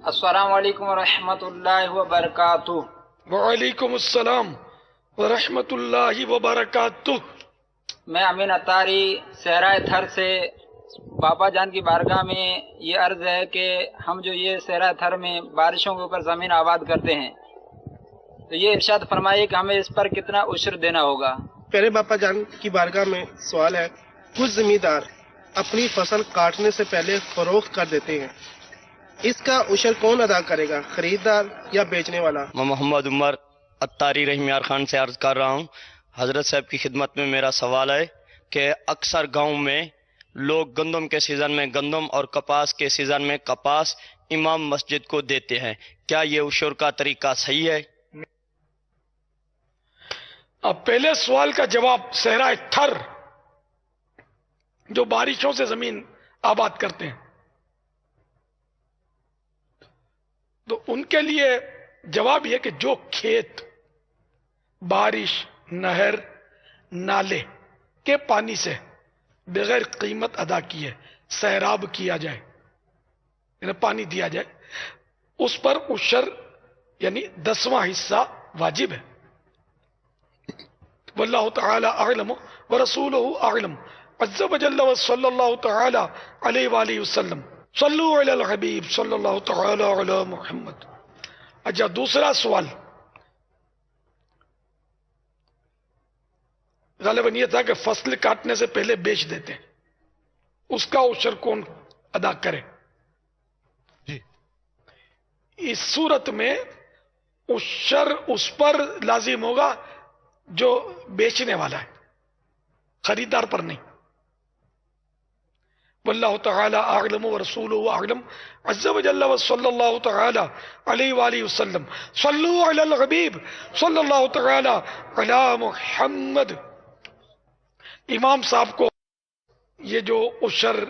السلام علیکم ورحمۃ اللہ وبرکاتہ۔ وعلیکم السلام ورحمۃ اللہ وبرکاتہ۔ میں امین اتاری صحرائے تھر سے بابا جان کی بارگاہ میں یہ عرض ہے کہ ہم جو یہ صحرائے تھر میں بارشوں کے اوپر زمین آباد کرتے ہیں تو یہ ارشاد فرمائیے کہ ہمیں اس پر کتنا عشر دینا ہوگا؟ پیارے باپا جان کی بارگاہ میں سوال ہے، کچھ زمیندار اپنی فصل کاٹنے سے پہلے فروخت کر دیتے ہیں، اس کا عشر کون ادا کرے گا، خریدار یا بیچنے والا؟ میں محمد عمر اتاری رحیم یار خان سے عرض کر رہا ہوں۔ حضرت صاحب کی خدمت میں میرا سوال ہے کہ اکثر گاؤں میں لوگ گندم کے سیزن میں گندم اور کپاس کے سیزن میں کپاس امام مسجد کو دیتے ہیں، کیا یہ عشر کا طریقہ صحیح ہے؟ اب پہلے سوال کا جواب، صحرائے تھر جو بارشوں سے زمین آباد کرتے ہیں تو ان کے لیے جواب یہ کہ جو کھیت بارش، نہر، نالے کے پانی سے بغیر قیمت ادا کیے سیراب کیا جائے، یعنی پانی دیا جائے، اس پر عشر یعنی 10واں حصہ واجب ہے۔ واللہ تعالی اعلم ورسولہ اعلم عز وجل وصلی اللہ تعالی علیہ وآلہ وسلم صلو علی الحبیب صلی اللہ تعالی علی محمد۔ اچھا، دوسرا سوال غالباً یہ تھا کہ فصل کاٹنے سے پہلے بیچ دیتے ہیں، اس کا عشر کون ادا کرے؟ جی، اس صورت میں عشر اس پر لازم ہوگا جو بیچنے والا ہے، خریدار پر نہیں۔ واللہ تعالی اعلم ورسولہ اعلم عز وجل وصلی اللہ تعالی علیہ وآلہ وسلم صلو علی الحبیب صلی اللہ تعالی علی محمد۔ امام صاحب کو یہ جو عشر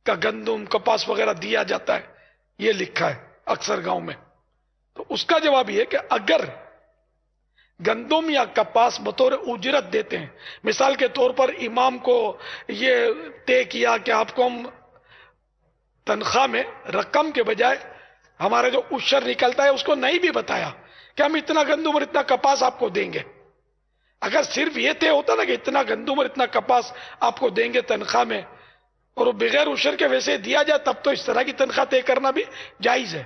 کا گندم، کپاس وغیرہ دیا جاتا ہے یہ لکھا ہے اکثر گاؤں میں، تو اس کا جواب یہ کہ اگر گندم یا کپاس بطور اجرت دیتے ہیں، مثال کے طور پر امام کو یہ طے کیا کہ آپ کو ہم تنخواہ میں رقم کے بجائے ہمارا جو عشر نکلتا ہے اس کو نہیں بھی بتایا کہ ہم اتنا گندم اور اتنا کپاس آپ کو دیں گے، اگر صرف یہ طے ہوتا نا کہ اتنا گندم اور اتنا کپاس آپ کو دیں گے تنخواہ میں اور وہ بغیر عشر کے ویسے دیا جائے، تب تو اس طرح کی تنخواہ طے کرنا بھی جائز ہے۔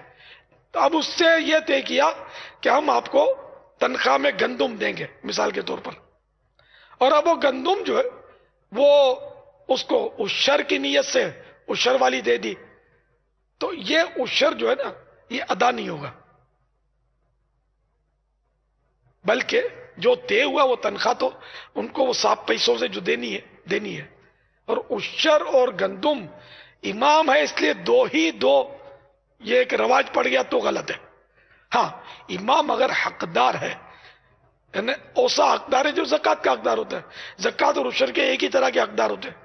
تو اب اس سے یہ طے کیا کہ ہم آپ کو تنخواہ میں گندم دیں گے مثال کے طور پر، اور اب وہ گندم جو ہے وہ اس کو عشر کی نیت سے عشر والی دے دی، تو یہ عشر جو ہے نا یہ ادا نہیں ہوگا، بلکہ جو طے ہوا وہ تنخواہ تو ان کو وہ صاف پیسوں سے جو دینی ہے، اور عشر اور گندم امام ہے اس لیے دو یہ ایک رواج پڑ گیا تو غلط ہے۔ ہاں، امام اگر حقدار ہے، یعنی اوسا حقدار ہے جو زکوٰۃ کا حقدار ہوتا ہے، زکوٰۃ اور عشر کے ایک ہی طرح کے حقدار ہوتے ہیں،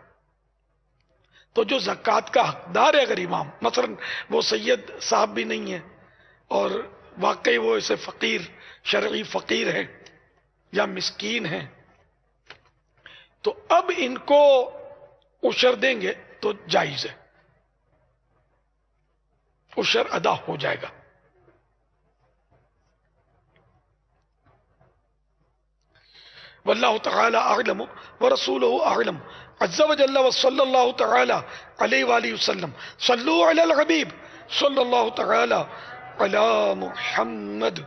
تو جو زکوٰۃ کا حقدار ہے اگر امام، مثلا وہ سید صاحب بھی نہیں ہے اور واقعی وہ ایسے فقیر، شرعی فقیر ہیں یا مسکین ہیں، تو اب ان کو عشر دیں گے تو جائز ہے، عشر ادا ہو جائے گا۔ واللہ تعالی اعلم ورسولہ اعلم عز وجل وصلی اللہ تعالی علیہ وآلہ وسلم صلو علی الحبیب صلی اللہ تعالی علی محمد۔